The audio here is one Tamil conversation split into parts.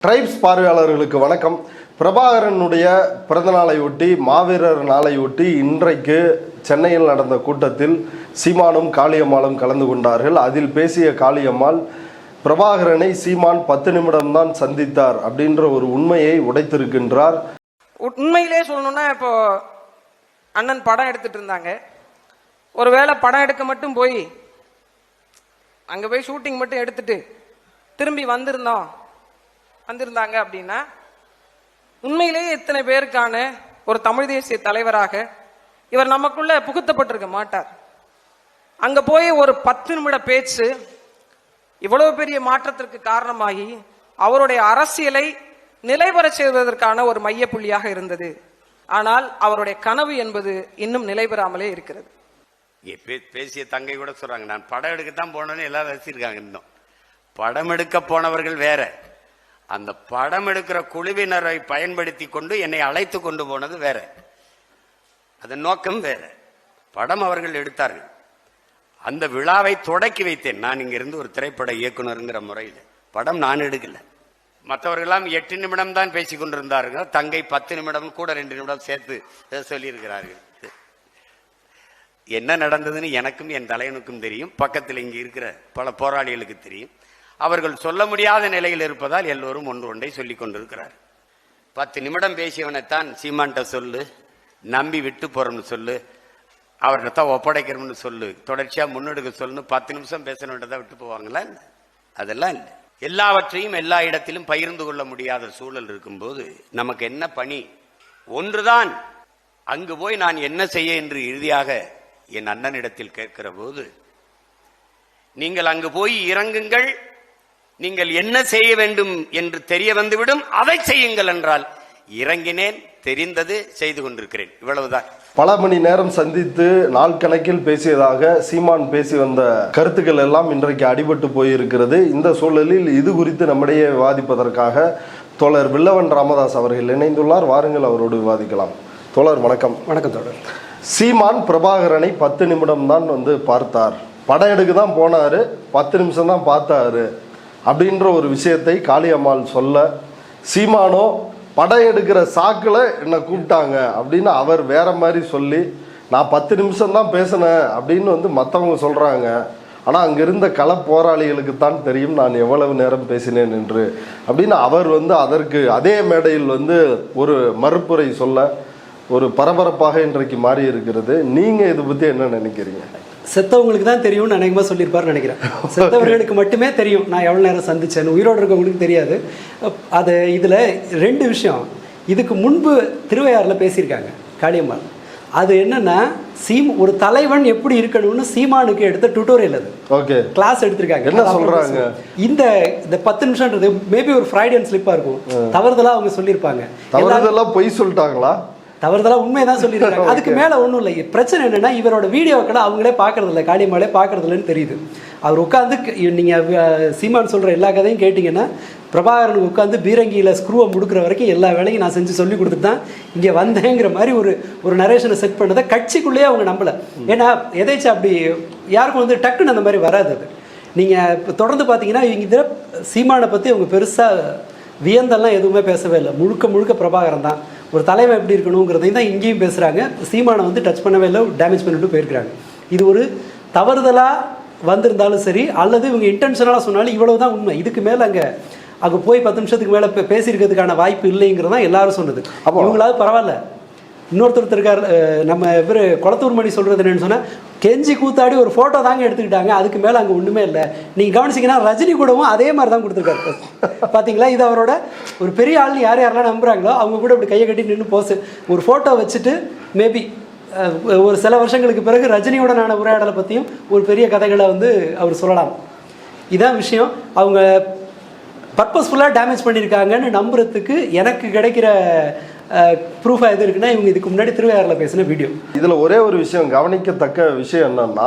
ட்ரைப்ஸ் பார்வையாளர்களுக்கு வணக்கம். பிரபாகரனுடைய பிறந்தநாளையொட்டி, மாவீரர் நாளையொட்டி இன்றைக்கு சென்னையில் நடந்த கூட்டத்தில் சீமானும் காளியம்மாளும் கலந்து கொண்டார்கள். அதில் பேசிய காளியம்மாள், பிரபாகரனை சீமான் 10 நிமிடம்தான் சந்தித்தார் அப்படின்ற ஒரு உண்மையை உடைத்திருக்கின்றார். உண்மையிலே சொல்லணும்னா, இப்போ அண்ணன் படம் எடுத்துட்டு இருந்தாங்க. ஒருவேளை படம் எடுக்க மட்டும் போய் அங்கே போய் ஷூட்டிங் மட்டும் எடுத்துட்டு திரும்பி வந்திருந்தாங்க அப்படின்னா, உண்மையிலேயே இத்தனை பேருக்கான ஒரு தமிழ் தேசிய தலைவராக இவர் நமக்குள்ள புகுத்தப்பட்டிருக்க மாட்டார். அங்க போய் ஒரு 10 நிமிட பேச்சு இவ்வளவு பெரிய மாற்றத்திற்கு காரணமாகி அவருடைய அரசியலை நிலைபெற செய்வதற்கான ஒரு மையப்புள்ளியாக இருந்தது. ஆனால் அவருடைய கனவு என்பது இன்னும் நிலைபெறாமலே இருக்கிறது. பேசிய தங்கை கூட சொல்றாங்க, நான் படம் எடுக்கத்தான் போனேன்னு எல்லாரும் ரசிச்சிருக்காங்க. இன்னும் படம் எடுக்க போனவர்கள் வேற, அந்த படம் எடுக்கிற குழுவினரை பயன்படுத்தி கொண்டு என்னை அழைத்து கொண்டு போனது வேற, அதன் நோக்கம் வேற. படம் அவர்கள் எடுத்தார்கள், அந்த விழாவை தொடக்கி வைத்தேன் நான் இங்கிருந்து ஒரு திரைப்பட இயக்குனருங்கிற முறையில். படம் நான் எடுக்கல. மற்றவர்களெல்லாம் 8 நிமிடம் தான் பேசிக் கொண்டிருந்தார்கள். தங்கை 10 நிமிடம் கூட 2 நிமிடம் சேர்த்து சொல்லியிருக்கிறார்கள். என்ன நடந்ததுன்னு எனக்கும் என் தலைவனுக்கும் தெரியும், பக்கத்தில் இங்கே இருக்கிற பல போராளிகளுக்கு தெரியும். அவர்கள் சொல்ல முடியாத நிலையில் இருப்பதால் எல்லோரும் ஒன்றை சொல்லிக் கொண்டிருக்கிறார். 10 நிமிடம் பேசியவனைத்தான் சீமான்ட்ட சொல்லு, நம்பி விட்டு போறோம்னு சொல்லு, அவர்கிட்ட தான் ஒப்படைக்கிறோம்னு சொல்லு, தொடர்ச்சியா முன்னெடுக்க சொல்லுன்னு 10 நிமிஷம் பேசணுன்றதான் விட்டு போவாங்களா? அதெல்லாம் இல்லை. எல்லாவற்றையும் எல்லா இடத்திலும் பகிர்ந்து கொள்ள முடியாத சூழல் இருக்கும்போது நமக்கு என்ன பணி? ஒன்றுதான், அங்கு போய் நான் என்ன செய்ய என்று இறுதியாக என் அண்ணனிடத்தில் கேட்கிற போது, நீங்கள் அங்கு போய் இறங்குங்கள், நீங்கள் என்ன செய்ய வேண்டும் என்று தெரிய வந்துவிடும், அதை செய்யுங்கள் என்றால் இறங்கினேன், தெரிந்தது செய்து கொண்டிருக்கிறேன், இவ்வளவுதான். பல மணி நேரம் சந்தித்து நாள் கணக்கில் பேசியதாக சீமான் பேசி வந்த கருத்துக்கள் எல்லாம் இன்றைக்கு அடிபட்டு போயிருக்கிறது. இந்த சூழலில் இது குறித்து நம்மிடையே விவாதிப்பதற்காக தோழர் வில்லவன் ராமதாஸ் அவர்கள் இணைந்துள்ளார். வாருங்கள், அவரோடு விவாதிக்கலாம். தோழர் வணக்கம். வணக்கம் தோழர். சீமான் பிரபாகரனை 10 நிமிடம் தான் பார்த்தார், படம் எடுக்க தான் போனாரு, 10 நிமிஷம் தான் பார்த்தாரு அப்படின்ற ஒரு விஷயத்தை காளியம்மாள் சொல்ல, சீமானோ படம் எடுக்கிற சாக்கில் என்னை கூப்பிட்டாங்க அப்படின்னு அவர் வேற மாதிரி சொல்லி, நான் 10 நிமிஷம் தான் பேசினேன் அப்படின்னு மற்றவங்க சொல்கிறாங்க, ஆனால் அங்கே இருந்த கள போராளிகளுக்கு தான் தெரியும் நான் எவ்வளவு நேரம் பேசினேன் என்று அப்படின்னு அவர் அதற்கு அதே மேடையில் ஒரு மறுப்புரை சொல்ல ஒரு பரபரப்பாக இன்றைக்கு மாறி இருக்கிறது. நீங்கள் இதை பற்றி என்ன நினைக்கிறீங்க? செத்தவங்களுக்கு தான் தெரியும்னு அநேகமாக சொல்லியிருப்பாருன்னு நினைக்கிறேன். செத்தவர்களுக்கு மட்டுமே தெரியும் நான் எவ்வளோ நேரம் சந்திச்சேன்னு, உயிரோடு இருக்கவங்களுக்கு தெரியாது. அது இதில் 2 விஷயம். இதுக்கு முன்பு திருவையாறில் பேசியிருக்காங்க காளியம்மாள். அது என்னன்னா, ஒரு தலைவன் எப்படி இருக்கணும்னு சீமானுக்கு எடுத்த டுட்டோரியல், அது ஓகே கிளாஸ் எடுத்திருக்காங்க. என்ன சொல்றாங்க? இந்த 10 நிமிஷம்ன்றது மேபி ஒரு ஃப்ரைடியன் ஸ்லிப்பா இருக்கும், தவறுதலா அவங்க சொல்லியிருப்பாங்க. தவறுதலா பொய் சொல்லிட்டாங்களா? தவறுதலாக உண்மையை தான் சொல்லியிருக்காங்க. அதுக்கு மேலே ஒன்றும் இல்லை. பிரச்சனை என்னென்னா, இவரோட வீடியோக்களை அவங்களே பார்க்கறதில்ல, காளியம்மாளே பார்க்கறதில்லன்னு தெரியுது. அவர் உட்காந்து, நீங்கள் சீமான் சொல்கிற எல்லா கதையும் கேட்டிங்கன்னா, பிரபாகரனுக்கு உட்காந்து பீரங்கியில் ஸ்க்ரூவை முடுக்கிற வரைக்கும் எல்லா வேலையும் நான் செஞ்சு சொல்லி கொடுத்துட்டு தான் இங்கே வந்தேங்கிற மாதிரி ஒரு நரேஷனை செட் பண்ணதை கட்சிக்குள்ளேயே அவங்க நம்பலை. ஏன்னா எதாச்சும் அப்படி யாருக்கும் டக்குன்னு அந்த மாதிரி வராது. அது நீங்கள் இப்போ தொடர்ந்து பார்த்தீங்கன்னா, இவங்க இதில் சீமானை பற்றி அவங்க பெருசாக வியந்தெல்லாம் எதுவுமே பேசவே இல்லை. முழுக்க பிரபாகரன் தான் ஒரு தலைவன் எப்படி இருக்கணுங்கிறதையும் தான் இங்கேயும் பேசுகிறாங்க. சீமானை டச் பண்ணவே இல்லை, டேமேஜ் பண்ணிட்டு போயிருக்கிறாங்க. இது ஒரு தவறுதலாக வந்திருந்தாலும் சரி, அல்லது இவங்க இன்டென்ஷனலாக சொன்னாலும் இவ்வளவு தான் உண்மை. இதுக்கு மேலே அங்கே போய் 10 நிமிஷத்துக்கு மேலே பேசியிருக்கிறதுக்கான வாய்ப்பு இல்லைங்கிறதான் எல்லாரும் சொன்னது. இவங்களாவது பரவாயில்ல. இன்னொருத்தர் இருக்கார், நம்ம இவர் குளத்தூர் மணி சொல்கிறது என்னென்னு சொன்னால், கெஞ்சி கூத்தாடி ஒரு ஃபோட்டோ தாங்க எடுத்துக்கிட்டாங்க, அதுக்கு மேலே அங்கே ஒன்றுமே இல்லை. நீங்கள் கவனிச்சிங்கன்னா ரஜினி கூடவும் அதே மாதிரி தான் கொடுத்துருக்காரு. பார்த்தீங்களா? இது அவரோட ஒரு பெரிய ஆள்னு யாரெல்லாம் நம்புகிறாங்களோ அவங்க கூட இப்படி கையை கட்டி நின்று போஸ் ஒரு ஃபோட்டோ வச்சுட்டு, மேபி ஒரு சில வருஷங்களுக்கு பிறகு ரஜினியுடனான உரையாடலை பற்றியும் ஒரு பெரிய கதைகளை அவர் சொல்லலாம். இதான் விஷயம். அவங்க பர்பஸ்ஃபுல்லாக டேமேஜ் பண்ணியிருக்காங்கன்னு நம்புறதுக்கு எனக்கு கிடைக்கிற ப்ரூஃபாக எது இருக்குன்னா, இவங்க இதுக்கு முன்னாடி திருவையாறில் பேசின வீடியோ. இதில் ஒரே ஒரு விஷயம், கவனிக்கத்தக்க விஷயம் என்னன்னா,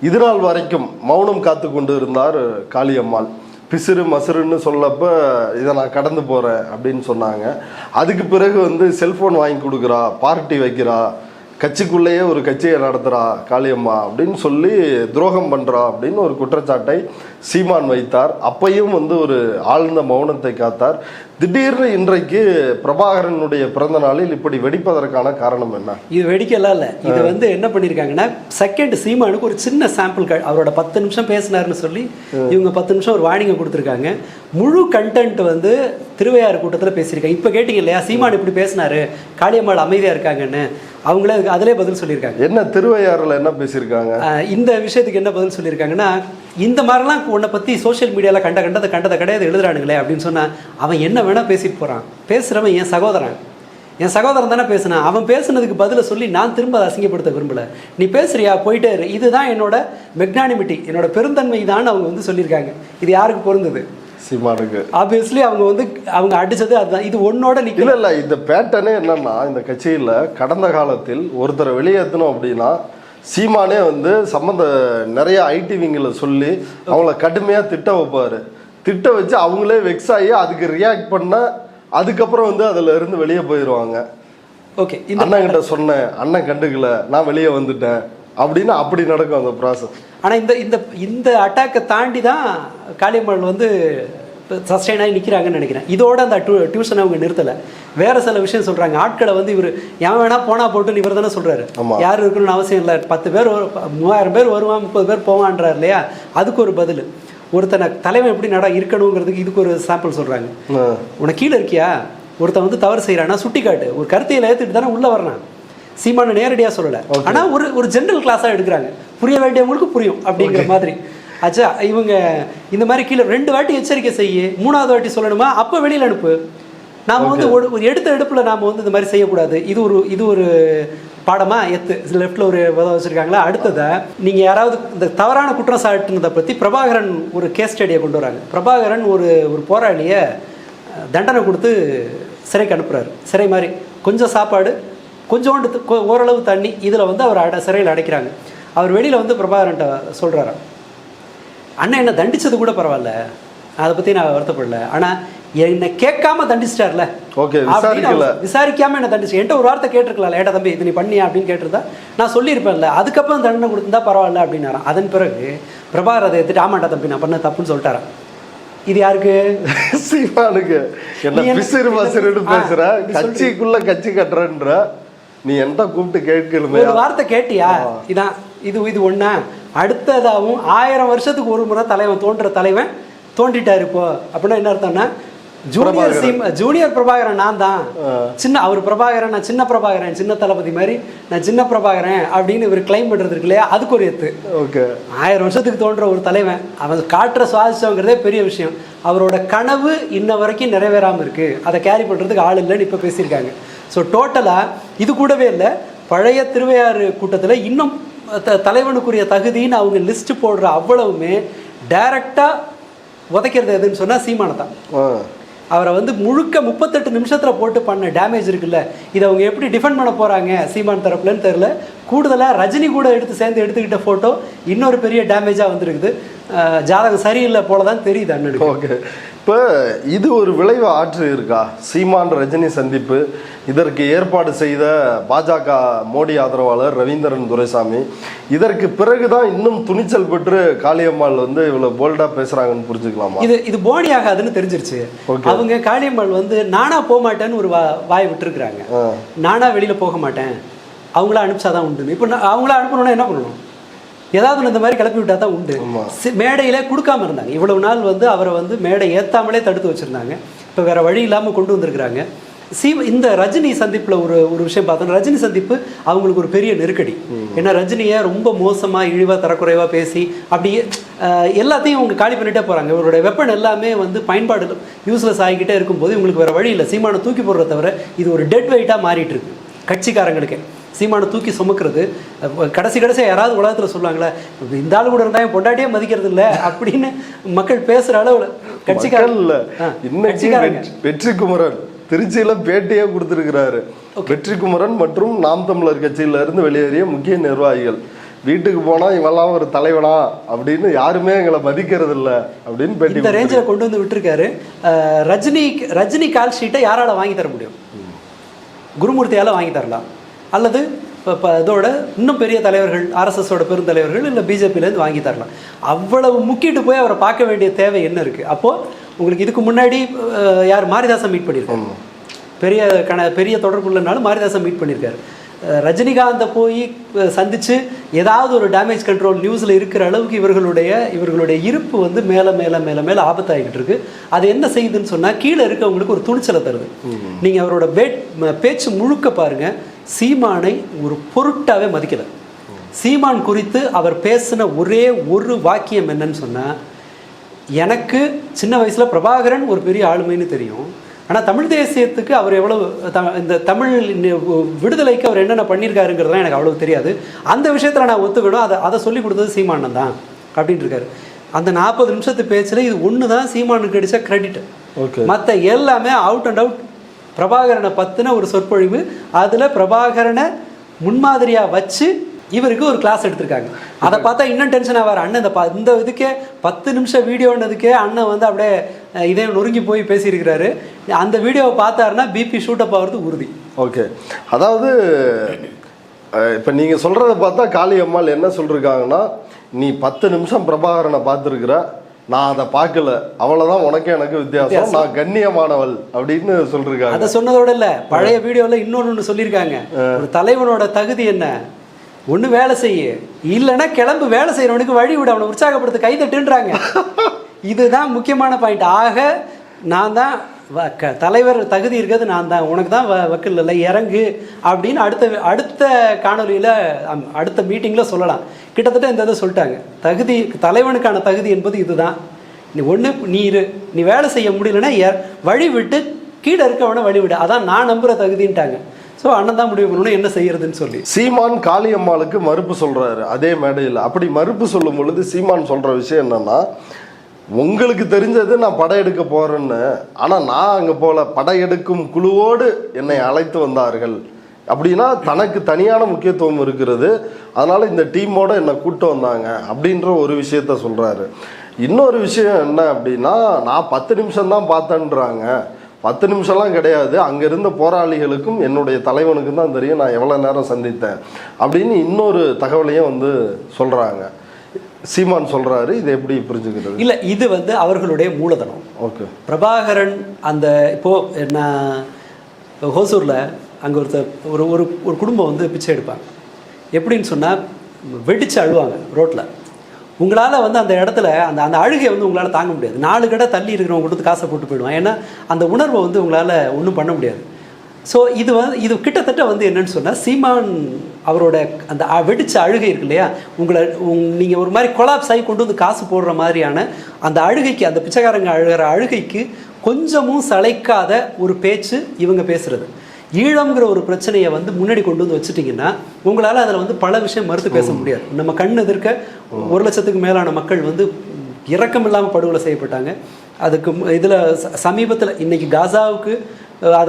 இது நாள் வரைக்கும் மௌனம் காத்து கொண்டு இருந்தார் காளியம்மாள். பிசிறு மசுறுன்னு சொல்லப்போ இதை நான் கடந்து போகிறேன் அப்படின்னு சொன்னாங்க. அதுக்கு பிறகு செல்ஃபோன் வாங்கி கொடுக்குறா, பார்ட்டி வைக்கிறா, கட்சிக்குள்ளேயே ஒரு கட்சியை நடத்துகிறா காளியம்மா அப்படின்னு சொல்லி துரோகம் பண்ணுறா அப்படின்னு ஒரு குற்றச்சாட்டை சீமான் வைத்தார். அப்பையும் வந்து ஒரு ஆழ்ந்த மௌனத்தை காத்தார். திடீர்னு இன்றைக்கு பிரபாகரனுடைய பிறந்த நாளில் இப்படி வெடிப்பதற்கான காரணம் என்ன? இது வெடிக்கலாம் இல்லை, இது வந்து என்ன பண்ணியிருக்காங்கன்னா செகண்ட் சீமானுக்கு ஒரு சின்ன சாம்பிள் அவரோட 10 நிமிஷம் பேசினாருன்னு சொல்லி இவங்க 10 நிமிஷம் ஒரு வார்னிங்கை கொடுத்துருக்காங்க. முழு கண்டென்ட் வந்து திருவையாறு கூட்டத்தில் பேசியிருக்காங்க. இப்போ கேட்டிங்க இல்லையா சீமான் இப்படி பேசினாரு, காளியம்மாள் அமைதியாக இருக்காங்கன்னு, அவங்களே அதிலே பதில் சொல்லியிருக்காங்க. என்ன திருவையாறுல என்ன பேசியிருக்காங்க? இந்த விஷயத்துக்கு என்ன பதில் சொல்லியிருக்காங்கன்னா, இந்த மாதிரிலாம் உன்னை பற்றி சோஷியல் மீடியாவில் கண்டதை கிடையாது எழுதுறானுங்களே அப்படின்னு சொன்னால் அவன் என்ன வேணால் பேசிட்டு போகிறான். பேசுகிறவன் என் சகோதரன் தானே பேசுனான். அவன் பேசுனதுக்கு பதிலை சொல்லி நான் திரும்ப அதை அசிங்கப்படுத்த விரும்பலை. நீ பேசுறியா போயிட்டே இரு, இதுதான் என்னோட மெக்னானிமிட்டி, என்னோட பெருந்தன்மை தான் அவங்க வந்து சொல்லியிருக்காங்க. இது யாருக்கு பொருந்தது? சீமானுக்கு. ஆப்வியஸ்லி அவங்க அடிச்சது அதுதான். இது ஒன்னோட நிக்கல. இல்லை இந்த பேட்டர்னே என்னன்னா, இந்த கட்சியில் கடந்த காலத்தில் ஒருத்தரை வெளியேற்றணும் அப்படின்னா சீமானே வந்து நிறைய ஐடி விங்கில் சொல்லி அவங்கள கடுமையாக திட்ட வைப்பார். திட்ட வச்சு அவங்களே வெக்ஸ் ஆகி அதுக்கு ரியாக்ட் பண்ண அதுக்கப்புறம் வந்து அதில் இருந்து வெளியே போயிடுவாங்க. ஓகே, அண்ணன் கிட்ட சொன்னேன், அண்ணன் கண்டுக்கல, நான் வெளியே வந்துட்டேன் அப்படின்னு அப்படி நடக்கும் அந்த ப்ராசஸ். ஆனால் இந்த அட்டாக்கை தாண்டி தான் காளியம்மாள் வந்து சஸ்டெயின் ஆகி நிற்கிறாங்கன்னு நினைக்கிறேன். இதோட அந்த டியூஷனை அவங்க நிறுத்தலை, வேற சில விஷயம் சொல்கிறாங்க. ஆட்களை வந்து இவர் எவன் வேணா போனா போட்டுன்னு இவர் தானே சொல்கிறாரு, யாரும் இருக்கணும்னு அவசியம் இல்லை. 10 பேர் 3000 பேர் வருவான், 30 பேர் போவான்றார் இல்லையா, அதுக்கு ஒரு பதில். ஒருத்தனை தலைவன் எப்படி இருக்கணுங்கிறதுக்கு இதுக்கு ஒரு சாம்பிள் சொல்கிறாங்க. உனக்கு கீழே இருக்கியா, ஒருத்தன் வந்து தவறு செய்கிறான்னா சுட்டி காட்டு, ஒரு கருத்தையில் ஏற்றுட்டு தானே உள்ளே வரணும். சீமான நேரடியாக சொல்லலை, ஆனால் ஒரு ஜென்ரல் கிளாஸாக எடுக்கிறாங்க, புரிய வேண்டியவங்களுக்கு புரியும் அப்படிங்கிற மாதிரி. ஆச்சா, இவங்க இந்த மாதிரி கீழே 2 வாட்டி எச்சரிக்கை செய்ய, 3ஆவது வாட்டி சொல்லணுமா, அப்போ வெளியில் அனுப்பு. நாம் வந்து ஒரு எடுப்பில் நாம் வந்து இந்த மாதிரி செய்யக்கூடாது. இது ஒரு பாடமாக லெஃப்டில் ஒரு விதம் வச்சுருக்காங்களா. அடுத்ததை நீங்கள் யாராவது இந்த தவறான குற்றம் சாட்டுனதை பற்றி பிரபாகரன் ஒரு கேஸ் ஸ்டடியை கொண்டு வராங்க. பிரபாகரன் ஒரு போராளியை தண்டனை கொடுத்து சிறைக்கு அனுப்புகிறாரு. சிறை மாதிரி கொஞ்சம் சாப்பாடு, கொஞ்சோண்டு ஓரளவு தண்ணி, இதில் வந்து அவர் சிறையில் அடைக்கிறாங்க. அவர் வெளியில் வந்து பிரபாகரன்ட்ட சொல்கிறாரா, அண்ணன் என்ன தண்டிச்சது கூட பரவாயில்ல, அதை பற்றி நான் வருத்தப்படல, ஆனால் என்னை கேட்காம தண்டிச்சிட்டார்ல, விசாரிக்காம என்ன தண்டிச்சு, என்கிட்ட ஒரு வார்த்தை கேட்டிருக்கலாம், ஏட்டா தம்பி இது நீ பண்ணியா அப்படின்னு கேட்டிருந்தா நான் சொல்லியிருப்பேன்ல, அதுக்கப்புறம் தண்டனை கொடுத்துருந்தா பரவாயில்ல அப்படின்னாரான். அதன் பிறகு பிரபாகர் அதை எடுத்துட்டு ஆமாண்டா தம்பி நான் பண்ண தப்புன்னு சொல்லிட்டாரான். இது யாருக்கு? சீமானுக்கு. என்ன பிசிறு மசிறுன்னு பேசுற, கட்சிக்குள்ள கட்சி கட்டுறன்ற, நீ என்கிட்ட கூப்பிட்டு கேட்கணுமே, ஒரு வார்த்தை கேட்டியா, இதான் இது ஒண்ணா. அடுத்ததாகவும் 1000 வருஷத்துக்கு ஒரு முறை தலைவன் தலைவன் தோண்டிட்டாரு. இப்போ அப்படின்னா என்ன அர்த்தம்னா, ஜூனியர் பிரபாகரன் நான் தான், அவர் பிரபாகரன், நான் சின்ன பிரபாகரன், சின்ன தளபதி மாதிரி நான் சின்ன பிரபாகரன் அப்படின்னு இவர் கிளைம் பண்றது இருக்கு இல்லையா, அதுக்கு ஒரு எத்து. 1000 வருஷத்துக்கு தோன்ற ஒரு தலைவன் அவன் காட்டுற சுவாசிச்சவங்கிறதே பெரிய விஷயம். அவரோட கனவு இன்ன வரைக்கும் நிறைவேறாமல் இருக்கு, அதை கேரி பண்றதுக்கு ஆள் இல்லைன்னு இப்போ பேசியிருக்காங்க. ஸோ டோட்டலாக இது கூடவே இல்லை, பழைய திருவையாறு கூட்டத்தில் இன்னும் தலைவனுக்குரிய தகுதின்னு அவங்க லிஸ்ட் போடுற அவ்வளவுமே டைரக்டாக உதைக்கிறது எதுன்னு சொன்னால் சீமானை தான். அவரை வந்து முழுக்க 38 நிமிஷத்தில் போட்டு பண்ண டேமேஜ் இருக்குல்ல, இதை அவங்க எப்படி டிஃபெண்ட் பண்ண போகிறாங்க சீமான் தரப்புலன்னு தெரில. கூடுதலாக ரஜினி கூட சேர்ந்து எடுத்துக்கிட்ட ஃபோட்டோ இன்னொரு பெரிய டேமேஜாக வந்துருக்குது. ஜாதகம் சரியில்லை போல தான் தெரியுது அண்ணனுக்கு. ஓகே, இப்போ இது ஒரு விளைவு ஆற்று இருக்கா? சீமான் ரஜினி சந்திப்பு, இதற்கு ஏற்பாடு செய்த பாஜக மோடி ஆதரவாளர் ரவீந்திரன் துரைசாமி, இதற்கு பிறகுதான் இன்னும் துணிச்சல் பெற்று காளியம்மாள் வந்து இவ்வளவு போல்டா பேசுறாங்கன்னு புரிஞ்சுக்கலாமா? இது போடி ஆகாதுன்னு தெரிஞ்சிருச்சு. அவங்க காளியம்மாள் வந்து நானா போக மாட்டேன்னு ஒரு வாய் விட்டுருக்குறாங்க. நானா வெளியில போக மாட்டேன், அவங்கள அனுப்பிச்சாதான் உண்டு. இப்போ அவங்கள அனுப்பணும்னா என்ன பண்ணணும்? ஏதாவது இந்த மாதிரி கிளப்பி விட்டா தான் உண்டு. மேடையில கொடுக்காம இருந்தாங்க இவ்வளவு நாள், வந்து அவரை வந்து மேடை ஏத்தாமலே தடுத்து வச்சிருந்தாங்க. இப்போ வேற வழி இல்லாமல் கொண்டு வந்திருக்கிறாங்க. இந்த ரஜினி சந்திப்பில் ஒரு விஷயம் பார்த்தோம். ரஜினி சந்திப்பு அவங்களுக்கு ஒரு பெரிய நெருக்கடி. ஏன்னா ரஜினியை ரொம்ப மோசமாக இழிவாக தரக்குறைவாக பேசி அப்படியே எல்லாத்தையும் அவங்க காலி பண்ணிட்டே போகிறாங்க. இவருடைய வெப்பன் எல்லாமே வந்து பயன்பாடு யூஸ்லெஸ் ஆகிக்கிட்டே இருக்கும்போது இவங்களுக்கு வேறு வழி இல்லை, சீமானை தூக்கி போடுறத தவிர இது ஒரு டெட் வெயிட்டாக மாறிட்டு இருக்கு கட்சிக்காரங்களுக்கு. சீமானை தூக்கி சுமக்கிறது கடைசியாக யாராவது உலகத்தில் சொல்லுவாங்களே, இந்த ஆள் கூட இருந்தால் பொண்டாட்டியே மதிக்கிறது இல்லை அப்படின்னு மக்கள் பேசுகிற அளவு கட்சிக்காரர்கள் இல்லை. வெற்றிக்குமரன் திருச்சியில பேட்டியே கொடுத்திருக்கிறாரு. வெற்றிக்குமரன் மற்றும் நாம் தமிழர் கட்சியில இருந்து வெளியேறிய முக்கிய நிர்வாகிகள் வீட்டுக்கு போனா இவெல்லாம் ஒரு தலைவனா அப்படின்னு யாருமே எங்களை மதிக்கிறது இல்லை அப்படின்னு பேட்டி இந்த ரேஞ்சில் கொண்டு வந்து விட்டுருக்காரு. ரஜினி கால் ஷீட்டை யாரால வாங்கி தர முடியும்? குருமூர்த்தியால வாங்கி தரலாம், அல்லது இப்போ இதோட இன்னும் பெரிய தலைவர்கள், ஆர்எஸ்எஸோட பெருந்தலைவர்கள் இல்லை பிஜேபியிலேருந்து வாங்கி தரலாம். அவ்வளவு முக்கிட்டு போய் அவரை பார்க்க வேண்டிய தேவை என்ன இருக்குது? அப்போது உங்களுக்கு இதுக்கு முன்னாடி யார் மாரிதாசன் மீட் பண்ணியிருக்காங்க, பெரிய தொடர்பு இல்லைனாலும் மாரிதாசன் மீட் பண்ணியிருக்காரு. ரஜினிகாந்தை போய் சந்தித்து ஏதாவது ஒரு டேமேஜ் கண்ட்ரோல் நியூஸில் இருக்கிற அளவுக்கு இவர்களுடைய இருப்பு வந்து மேலே மேலே மேலே மேலே ஆபத்தாகிக்கிட்டு இருக்கு. அது என்ன செய்யுதுன்னு சொன்னால் கீழே இருக்கவங்களுக்கு ஒரு துணிச்சலை தருது. நீங்கள் அவரோட பேச்சு முழுக்க பாருங்கள், சீமானை ஒரு பொருட்டாவே மதிக்கலை. சீமான் குறித்து அவர் பேசின ஒரே ஒரு வாக்கியம் என்னன்னு சொன்னால், எனக்கு சின்ன வயசில் பிரபாகரன் ஒரு பெரிய ஆளுமைன்னு தெரியும், ஆனால் தமிழ் தேசியத்துக்கு அவர் எவ்வளவு இந்த தமிழ் விடுதலைக்கு அவர் என்னென்ன பண்ணியிருக்காருங்கிறதுலாம் எனக்கு அவ்வளவு தெரியாது, அந்த விஷயத்தில் நான் ஒத்துக்கணும், அதை சொல்லி கொடுத்தது சீமானன் தான் அப்படின்ட்டு இருக்காரு. அந்த 40 நிமிஷத்து பேச்சில் இது ஒன்று தான் சீமானுக்கு கிடைச்ச கிரெடிட். மற்ற எல்லாமே அவுட் அண்ட் அவுட் பிரபாகரனை பற்றின ஒரு சொற்பொழிவு. அதில் பிரபாகரனை முன்மாதிரியாக வச்சு இவருக்கு ஒரு கிளாஸ் எடுத்திருக்காங்க. அதை பார்த்தா இன்னும் டென்ஷன் ஆவார் அண்ணன். இந்த இதுக்கே 10 நிமிஷம் வீடியோன்னதுக்கே அண்ணன் வந்து அப்படியே இதே நொறுங்கி போய் பேசியிருக்கிறாரு. அந்த வீடியோவை பார்த்தாருன்னா பிபி ஷூட்டப் ஆகிறது உறுதி. ஓகே, அதாவது இப்போ நீங்கள் சொல்கிறத பார்த்தா காளியம்மாள் என்ன சொல்லியிருக்காங்கன்னா, நீ 10 நிமிஷம் பிரபாகரனை பார்த்துருக்குற, நான் அதை பார்க்கல, அவ்வளோதான் உனக்கு எனக்கு வித்தியாசம், நான் கண்ணியமானவள் அப்படின்னு சொல்லியிருக்காங்க. அதை சொன்னதோட இல்லை, பழைய வீடியோவில் இன்னொன்று சொல்லியிருக்காங்க, ஒரு தலைவனோட தகுதி என்ன, ஒன்று வேலை செய்ய, இல்லைன்னா கிளம்பு, வேலை செய்கிறவனுக்கு வழி விட, அவனை உற்சாகப்படுத்த கைதட்டுன்றாங்க. இதுதான் முக்கியமான பாயிண்ட். ஆக நான் தான் தலைவர் தகுதி இருக்கிறது நான் தான், உனக்கு தான் வக்கீல் இல்லை, இறங்கு அப்படின்னு அடுத்த காணொலியில் அடுத்த மீட்டிங்கில் சொல்லலாம். கிட்டத்தட்ட இந்த இதை சொல்லிட்டாங்க, தகுதி தலைவனுக்கான தகுதி என்பது இதுதான். நீ ஒன்று நீ வேலை செய்ய முடியலன்னா வழி விட்டு கீழே இருக்கவனை வழி விடு, அதான் நான் நம்புகிற தகுதின்ட்டாங்க. ஸோ அண்ணன் தான் முடிவு பண்ணணும் என்ன செய்யறதுன்னு சொல்லி. சீமான் காளியம்மாளுக்கு மறுப்பு சொல்றாரு அதே மேடையில். அப்படி மறுப்பு சொல்லும் பொழுது சீமான் சொல்ற விஷயம் என்னன்னா, உங்களுக்கு தெரிஞ்சது நான் படையெடுக்க போறேன்னு, ஆனால் நான் அங்கே போல படையெடுக்கும் குழுவோடு என்னை அழைத்து வந்தார்கள் அப்படின்னா தனக்கு தனியான முக்கியத்துவம் இருக்கிறது, அதனால இந்த டீமோட என்னை கூட்டு வந்தாங்க அப்படின்ற ஒரு விஷயத்த சொல்றாரு. இன்னொரு விஷயம் என்ன அப்படின்னா, நான் 10 நிமிஷம் தான் பார்த்தேன்றாங்க. 10 நிமிஷம்லாம் கிடையாது, அங்கே இருந்த போராளிகளுக்கும் என்னுடைய தலைவனுக்கும் தான் தெரியும் நான் எவ்வளோ நேரம் சந்தித்தேன் அப்படின்னு இன்னொரு தகவலையும் வந்து சொல்கிறாங்க. சீமான் சொல்கிறாரு, இதை எப்படி புரிஞ்சுக்கிறது? இல்லை, இது வந்து அவர்களுடைய மூலதனம். ஓகே, பிரபாகரன் அந்த இப்போது நான் ஹோசூரில் அங்கே ஒரு ஒரு குடும்பம் வந்து பிச்சை எடுப்பாங்க. எப்படின்னு சொன்னால் வெடித்து அழுவாங்க ரோட்டில். உங்களால் வந்து அந்த இடத்துல அந்த அழுகையை வந்து உங்களால் தாங்க முடியாது. 4 கடை தள்ளி இருக்கிறவங்க கொடுத்து காசை போட்டு போயிடுவான். ஏன்னா அந்த உணர்வை வந்து உங்களால் ஒன்றும் பண்ண முடியாது. ஸோ இது கிட்டத்தட்ட வந்து என்னன்னு சொன்னால், சீமான் அவரோட அந்த வெடிச்ச அழுகை இருக்கு இல்லையா, நீங்கள் ஒரு மாதிரி கொலாப்ஸ் ஆகி கொண்டு வந்து காசு போடுற மாதிரியான அந்த அழுகைக்கு, அந்த பிச்சைக்காரங்க அழுகிற அழுகைக்கு கொஞ்சமும் சளைக்காத ஒரு பேச்சு இவங்க பேசுகிறது. ஈழம்ங்கிற ஒரு பிரச்சனையை வந்து முன்னாடி கொண்டு வந்து வச்சுட்டிங்கன்னா உங்களால் அதில் வந்து பல விஷயம் மறுத்து பேச முடியாது. நம்ம கண் எதிர்க்க 1 லட்சத்துக்கு மேலான மக்கள் வந்து இரக்கம் இல்லாமல் படுகொலை செய்யப்பட்டாங்க. அதுக்கு இதில் சமீபத்தில் இன்றைக்கி காசாவுக்கு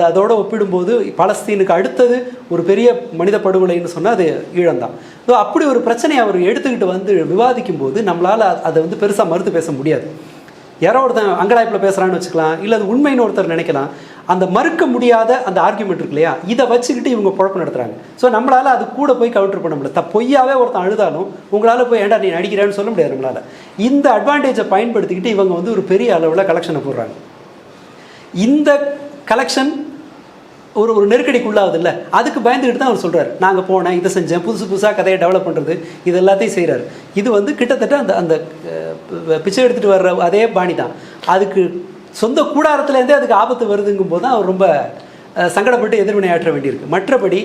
அதோடு ஒப்பிடும்போது பலஸ்தீனுக்கு அடுத்தது ஒரு பெரிய மனித படுகொலைன்னு சொன்னால் அது ஈழம்தான். ஸோ அப்படி ஒரு பிரச்சனையை அவர் எடுத்துக்கிட்டு வந்து விவாதிக்கும் போது நம்மளால் அதை வந்து பெருசாக மறுத்து பேச முடியாது. யாரோ ஒருத்தன் அங்கலாய்ப்பில் பேசுகிறான்னு வச்சுக்கலாம், இல்லை அது உண்மைன்னு ஒருத்தர் நினைக்கலாம். அந்த மறுக்க முடியாத அந்த ஆர்கியூமெண்ட் இருக்கு இல்லையா, இதை வச்சுக்கிட்டு இவங்க குழப்பம் நடத்துகிறாங்க. ஸோ நம்மளால் அது கூட போய் கவுண்டர் பண்ண முடியல. பொய்யாவே ஒருத்தன் அழுதாலும் உங்களால் போய் ஏன்டா நீ நடிக்கிறேன்னு சொல்ல முடியாது நம்மளால். இந்த அட்வான்டேஜை பயன்படுத்திக்கிட்டு இவங்க வந்து ஒரு பெரிய அளவில் கலெக்ஷனை போடுறாங்க. இந்த கலெக்ஷன் ஒரு நெருக்கடிக்குள்ளாகுது இல்லை, அதுக்கு பயந்துக்கிட்டு தான் அவர் சொல்கிறார், நாங்கள் போனேன், இதை செஞ்சேன், புதுசாக கதையை டெவலப் பண்ணுறது, இது எல்லாத்தையும் செய்கிறார். இது வந்து கிட்டத்தட்ட அந்த பிச்சை எடுத்துகிட்டு வர்ற அதே பாணி தான். அதுக்கு சொந்த கூடாரத்துலேருந்தே அதுக்கு ஆபத்து வருதுங்கும் போது தான் அவர் ரொம்ப சங்கடப்பட்டு எதிர்வினையாற்ற வேண்டியிருக்கு. மற்றபடி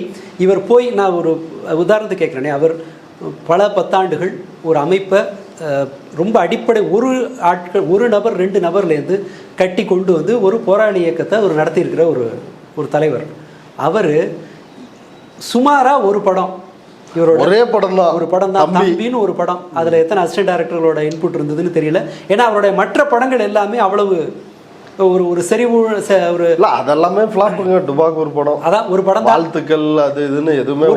இவர் போய், நான் ஒரு உதாரணத்துக்கு கேட்குறேனே, அவர் பல 10 ஆண்டுகள் ஒரு அமைப்பை ரொம்ப அடிப்படை ஒரு நபர் 2 நபர்லேருந்து கட்டி கொண்டு வந்து ஒரு போராளி இயக்கத்தை அவர் நடத்தியிருக்கிற ஒரு தலைவர். அவர் சுமாராக ஒரு படம், இவரோட ஒரே படம் தான், ஒரு படம் தான் தம்பின்னு ஒரு படம். அதில் எத்தனை அசிஸ்டன்ட் டைரக்டர்களோட இன்புட் இருந்ததுன்னு தெரியல. ஏன்னா அவருடைய மற்ற படங்கள் எல்லாமே அவ்வளவு ஒரு செறிவு ஒரு அதெல்லாமே ஃப்ளாப்புங்க. டுபாக் ஒரு படம், அதான் ஒரு படம், வாழ்த்துக்கள் அது இதுன்னு எதுவுமே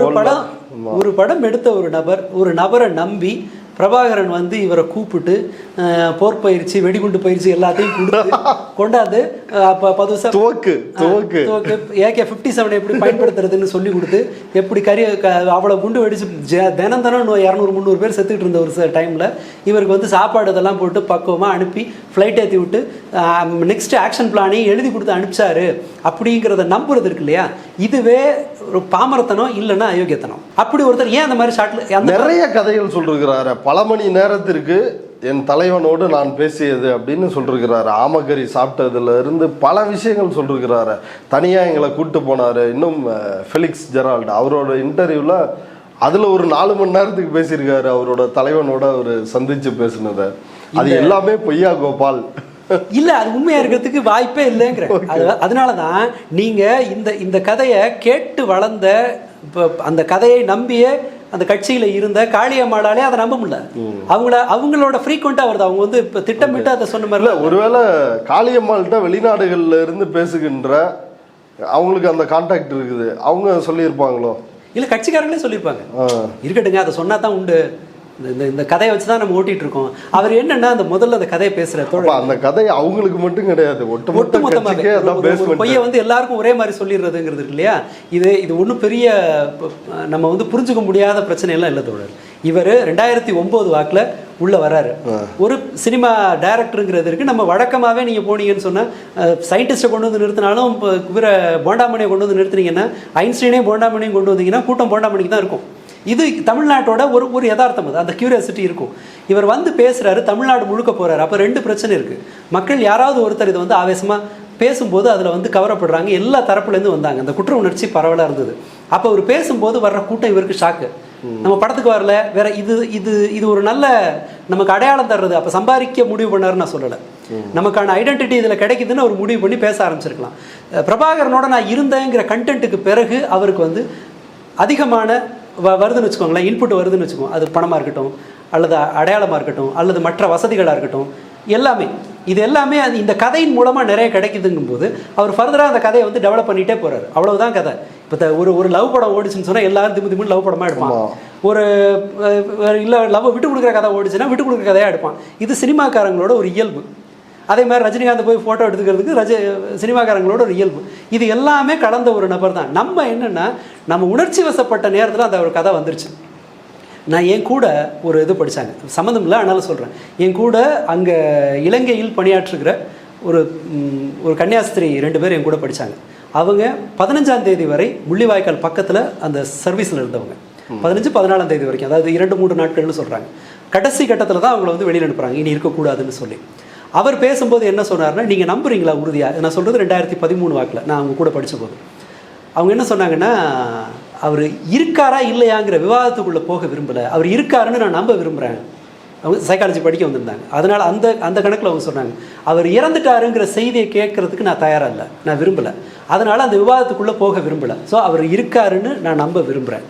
ஒரு படம் எடுத்த ஒரு நபரை நம்பி பிரபாகரன் வந்து இவரை கூப்பிட்டு போர் பயிற்சி, வெடிகுண்டு பயிற்சி எல்லாத்தையும் கொண்டாந்து துவக்கு AK-57 எப்படி பயன்படுத்துறதுன்னு சொல்லி கொடுத்து எப்படி அவ்வளோ குண்டு வெடிச்சு தினம் 200-300 பேர் செத்துக்கிட்டு இருந்த ஒரு டைமில் இவருக்கு வந்து சாப்பாடு இதெல்லாம் போட்டு பக்குவமாக அனுப்பி ஃப்ளைட் ஏற்றி விட்டு நெக்ஸ்ட் ஆக்ஷன் பிளானையும் எழுதி கொடுத்து அனுப்பிச்சாரு அப்படிங்கிறத நம்புறது இருக்கு இல்லையா, இதுவே ஒரு பாமரத்தனம் இல்லைன்னா அயோக்கியத்தனம். அப்படி ஒருத்தர் ஏன் அந்த மாதிரி ஷாட்ல நிறைய கதைகள் சொல்லிருக்கிறாரு. பல மணி நேரத்திற்கு என் தலைவனோடு நான் பேசியது அப்படின்னு சொல்லிருக்கிறாரு. ஆமக்கறி சாப்பிட்டதுல இருந்து பல விஷயங்கள் சொல்லிருக்கிறாரு. தனியாக எங்களை கூப்பிட்டு போனார். இன்னும் ஃபெலிக்ஸ் ஜெரால்டு அவரோட இன்டர்வியூவில் அதில் ஒரு 4 மணி நேரத்துக்கு பேசியிருக்காரு அவரோட தலைவனோட அவர் சந்திச்சு பேசினதை. அது எல்லாமே பொய்யா கோபால்? இல்லை, அது உண்மையாக இருக்கிறதுக்கு வாய்ப்பே இல்லைங்கிற. அதனால தான் நீங்கள் இந்த கதையை கேட்டு வளர்ந்த இப்போ அந்த கதையை நம்பிய அந்த கட்சியில் இருந்த காளியம்மாளாலே அதை நம்ப முடியல. அவங்களோட ஃப்ரீக்வெண்ட்டாக வருது. அவங்க வந்து இப்போ திட்டமிட்டு அதை சொன்ன மாதிரி. ஒருவேளை காளியம்மாள்கிட்ட வெளிநாடுகள்ல இருந்து பேசுகின்ற அவங்களுக்கு அந்த கான்டாக்ட் இருக்குது, அவங்க சொல்லியிருப்பாங்களோ? இல்லை, கட்சிக்காரங்களே சொல்லியிருப்பாங்க. இருக்கட்டுங்க, அதை சொன்னா தான் உண்டு. இந்த கதையை வச்சு தான் நம்ம ஓட்டிட்டு இருக்கோம். அவர் என்னன்னா அந்த முதல்ல அந்த கதையை பேசுற அந்த கதை அவங்களுக்கு மட்டும் கிடையாது, ஒட்டுமொத்தமாக பொய்யை வந்து எல்லாருக்கும் ஒரே மாதிரி சொல்லிடுறதுங்கிறது இருக்கு இல்லையா. இது ஒன்றும் பெரிய நம்ம வந்து புரிஞ்சுக்க முடியாத பிரச்சனை எல்லாம் இல்லை தோழர். இவர் 2009 வாக்கில் உள்ள வராரு. ஒரு சினிமா டைரக்டருங்கிறதுக்கு நம்ம வழக்கமாகவே நீங்கள் போனீங்கன்னு சொன்னால் சயின்டிஸ்ட்டை கொண்டு வந்து நிறுத்தினாலும் இவரை போண்டாமணியை கொண்டு வந்து நிறுத்தினீங்கன்னா, ஐன்ஸ்டீனே போண்டாமணியும் கொண்டு வந்தீங்கன்னா கூட்டம் போண்டாமணிக்கு தான் இருக்கும். இது தமிழ்நாட்டோட ஒரு யதார்த்தம். அது அந்த கியூரியாசிட்டி இருக்கும். இவர் வந்து பேசுகிறாரு, தமிழ்நாடு முழுக்க போகிறாரு. அப்போ 2 பிரச்சனை இருக்குது. மக்கள் யாராவது ஒருத்தர் இதை வந்து ஆவேசமாக பேசும்போது அதில் வந்து கவரப்படுறாங்க. எல்லா தரப்புலேருந்து வந்தாங்க. அந்த குற்ற உணர்ச்சி பரவலாக இருந்தது. அப்போ அவர் பேசும்போது வர்ற கூட்டம் இவருக்கு ஷாக்கு. நம்ம படத்துக்கு வரல, வேற இது ஒரு நல்ல நமக்கு அடையாளம் தர்றது. அப்போ சம்பாதிக்க முடிவு பண்ணாருன்னு நான் சொல்லலை. நமக்கான ஐடென்டிட்டி இதில் கிடைக்குதுன்னு அவர் முடிவு பண்ணி பேச ஆரம்பிச்சிருக்கலாம். பிரபாகரனோட நான் இருந்தேங்கிற கண்டென்ட்டுக்கு பிறகு அவருக்கு வந்து அதிகமான வருதுன்னு வச்சுக்கோங்களேன், இன்புட் வருதுன்னு வச்சுக்கோங்க. அது பணமாக இருக்கட்டும், அல்லது அடையாளமாக இருக்கட்டும், அல்லது மற்ற வசதிகளாக இருக்கட்டும், எல்லாமே இது எல்லாமே இந்த கதையின் மூலமாக நிறைய கிடைக்குதுங்கும்போது அவர் ஃபர்தராக அந்த கதையை வந்து டெவலப் பண்ணிகிட்டே போகிறார். அவ்வளவுதான் கதை. இப்போ ஒரு லவ் படம் ஓடிச்சுன்னு சொன்னால் எல்லாரும் திமுன்னு லவ் படமாக எடுப்பான். ஒரு இல்லை லவ் விட்டு கொடுக்குற கதை ஓடிச்சுன்னா விட்டு கொடுக்குற கதையாக எடுப்பான். இது சினிமாக்காரங்களோட ஒரு இயல்பு. அதே மாதிரி ரஜினிகாந்த் போய் ஃபோட்டோ எடுத்துக்கிறதுக்கு சினிமாக்காரங்களோட ஒரு இயல்பு. இது எல்லாமே கலந்த ஒரு நபர் தான். நம்ம என்னென்னா நம்ம உணர்ச்சி வசப்பட்ட நேரத்தில் அந்த ஒரு கதை வந்துருச்சு. நான் என் கூட ஒரு இது படித்தாங்க, சம்மந்தம் இல்லை ஆனாலும் சொல்கிறேன். என் கூட அங்கே இலங்கையில் பணியாற்றுகிற ஒரு கன்னியாஸ்திரி 2 பேர் என் கூட படித்தாங்க. அவங்க 15ஆம் தேதி வரை முள்ளிவாய்க்கால் பக்கத்தில் அந்த சர்வீஸில் இருந்தவங்க. 15-14ஆம் தேதி வரைக்கும், அதாவது 2-3 நாட்கள்னு சொல்கிறாங்க. கடைசி கட்டத்தில் தான் அவங்கள வந்து வெளியில் அனுப்புகிறாங்க, இனி இருக்கக்கூடாதுன்னு சொல்லி. அவர் பேசும்போது என்ன சொன்னார்னா, நீங்கள் நம்புறீங்களா உறுதியாக? நான் சொல்கிறது 2013 வாக்கில் நான் அவங்க கூட படித்த போது. அவங்க என்ன சொன்னாங்கன்னா, அவர் இருக்காரா இல்லையாங்கிற விவாதத்துக்குள்ளே போக விரும்பலை, அவர் இருக்காருன்னு நான் நம்ப விரும்புகிறேன். அவங்க சைக்காலஜி படிக்க வந்திருந்தாங்க. அதனால் அந்த கணக்கில் அவங்க சொன்னாங்க, அவர் இறந்துட்டாருங்கிற செய்தியை கேட்குறதுக்கு நான் தயாராக இல்லை, நான் விரும்பலை. அதனால் அந்த விவாதத்துக்குள்ளே போக விரும்பலை. ஸோ அவர் இருக்காருன்னு நான் நம்ப விரும்புகிறேன்.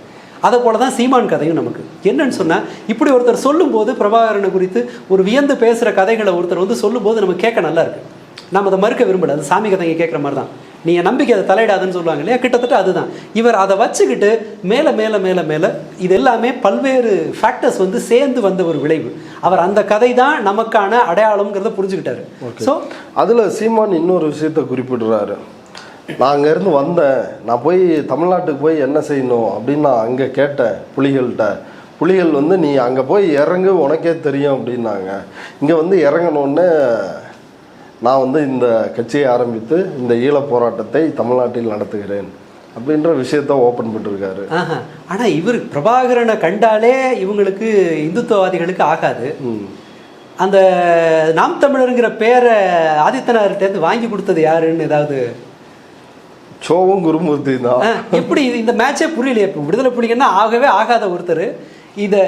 அதை போல தான் சீமான் கதையும் நமக்கு என்னன்னு சொன்னால், இப்படி ஒருத்தர் சொல்லும்போது பிரபாகரனை குறித்து ஒரு வியந்து பேசுகிற கதைகளை ஒருத்தர் வந்து சொல்லும்போது நம்ம கேட்க நல்லா இருக்குது. நம்ம அதை மறுக்க விரும்பலை. அது சாமி கதைங்க கேட்குற மாதிரி தான். நீங்கள் நம்பிக்கை அதை தலையிடாதுன்னு சொல்லுவாங்க இல்லையா, கிட்டத்தட்ட அதுதான். இவர் அதை வச்சுக்கிட்டு மேலே மேலே மேலே மேலே இது எல்லாமே பல்வேறு ஃபேக்டர்ஸ் வந்து சேர்ந்து வந்த ஒரு விளைவு. அவர் அந்த கதை தான் நமக்கான அடையாளம்ங்கிறத புரிஞ்சுக்கிட்டாரு. ஸோ அதில் சீமான் இன்னொரு விஷயத்தை குறிப்பிடுறாரு. நான் அங்கேருந்து வந்தேன், நான் போய் தமிழ்நாட்டுக்கு போய் என்ன செய்யணும் அப்படின்னு நான் அங்கே கேட்டேன் புலிகள்கிட்ட. புலிகள் வந்து நீ அங்கே போய் இறங்கு உனக்கே தெரியும் அப்படின்னாங்க. இங்கே வந்து இறங்கணுன்னு நான் வந்து இந்த கட்சியை ஆரம்பித்து இந்த ஈழப் போராட்டத்தை தமிழ்நாட்டில் நடத்துகிறேன் அப்படின்ற விஷயத்த ஓப்பன் பண்ணிருக்காரு. ஆனால் இவர் பிரபாகரனை கண்டாலே இவங்களுக்கு இந்துத்துவவாதிகளுக்கு ஆகாது. அந்த நாம் தமிழருங்கிற பேரை ஆதித்தனார்கிட்டேருந்து வாங்கி கொடுத்தது யாருன்னு ஏதாவது சோவும் குருமூர்த்தி தான். எப்படி இந்த மேட்சே புரியலையே. இப்போ விடுதலை புலிகள்னா ஆகவே ஆகாத ஒருத்தர் இதை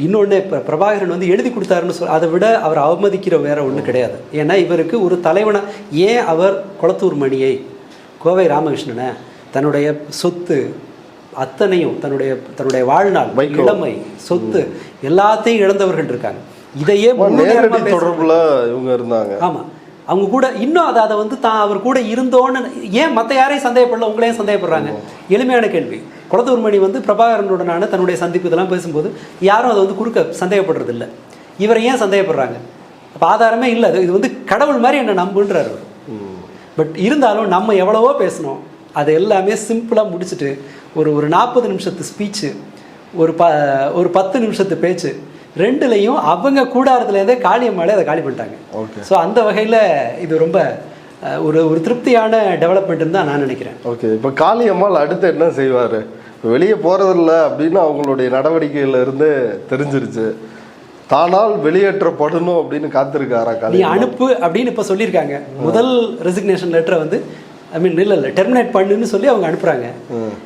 இன்னொன்று இப்போ பிரபாகரன் வந்து எழுதி கொடுத்தாருன்னு அதை விட அவர் அவமதிக்கிற வேற ஒன்றும் கிடையாது. ஏன்னா இவருக்கு ஒரு தலைவனை ஏன் அவர் கொளத்தூர் மணியை, கோவை ராமகிருஷ்ணனை, தன்னுடைய சொத்து அத்தனையும் தன்னுடைய வாழ்நாள், இளமை, சொத்து எல்லாத்தையும் இழந்தவர்கள் இருக்காங்க. இதையே தொடர்புல இவங்க இருந்தாங்க. ஆமாம், அவங்க கூட இன்னும் அதை வந்து தான் அவர் கூட இருந்தோன்னு ஏன் மற்ற யாரையும் சந்தேகப்படல, உங்களையும் சந்தேகப்படுறாங்க? எளிமையான கேள்வி. கொளத்தூர் மணி வந்து பிரபாகரனுடனான தன்னுடைய சந்திப்பு இதெல்லாம் பேசும்போது யாரும் அதை வந்து குறுக்க சந்தேகப்படுறது இல்லை. இவரை ஏன் சந்தேகப்படுறாங்க? அப்போ ஆதாரமே இல்லை. இது வந்து கடவுள் மாதிரி என்ன நம்புன்றார் அவர். பட் இருந்தாலும் நம்ம எவ்வளவோ பேசணும், அது எல்லாமே சிம்பிளாக முடிச்சுட்டு ஒரு 40 நிமிஷத்து ஸ்பீச்சு, ஒரு 10 நிமிஷத்து பேச்சு, ரெண்டுலையும் அவங்க கூடாரத்துலேருந்தே காளியம்மாளே அதை காலி பண்ணிட்டாங்க. ஸோ அந்த வகையில் இது ரொம்ப ஒரு திருப்தியான டெவலப்மெண்ட்னு தான் நான் நினைக்கிறேன். ஓகே, இப்போ காளியம்மாள் அடுத்து என்ன செய்வார்? வெளியே போகிறதில்ல அப்படின்னு அவங்களுடைய நடவடிக்கையில இருந்து தெரிஞ்சிருச்சு. தானால் வெளியேற்றப்படணும் அப்படின்னு காத்திருக்காரா? நீ அனுப்பு அப்படின்னு இப்போ சொல்லியிருக்காங்க. முதல் ரெசிக்னேஷன் லெட்டரை வந்து இல்லை டெர்மினேட் பண்ணுன்னு சொல்லி அவங்க அனுப்புகிறாங்க.